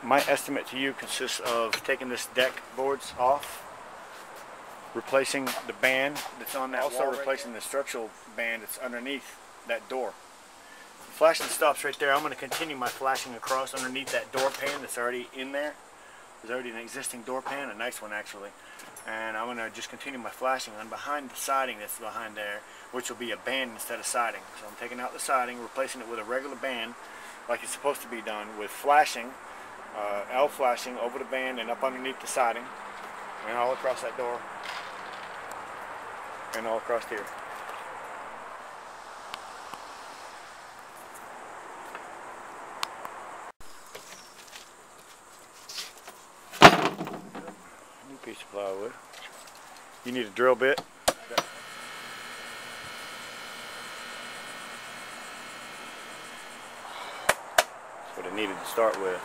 My estimate to you consists of taking this deck boards off, replacing the band that's on that wall, replacing the structural band that's underneath that door. Flashing stops right there. I'm going to continue my flashing across underneath that door pan that's already in there. There's already an existing door pan, a nice one actually. And I'm going to just continue my flashing on behind the siding that's behind there, which will be a band instead of siding. So I'm taking out the siding, replacing it with a regular band like it's supposed to be done, with flashing, L flashing over the band and up underneath the siding, and all across that door, and all across here. New piece of plywood. You need a drill bit. That's what I needed to start with.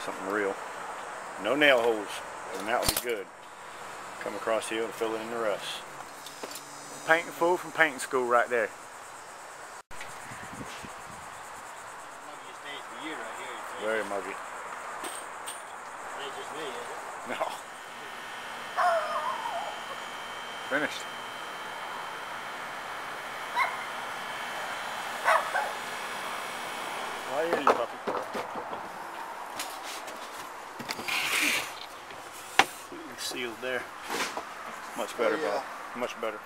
Something real. No nail holes, and that will be good. Come across here and fill in the rest. Painting fool from painting school right there. Very muggy. Just me, is it? No. Finished. Why are you, puppy? Sealed there. Much better, bro. Much better.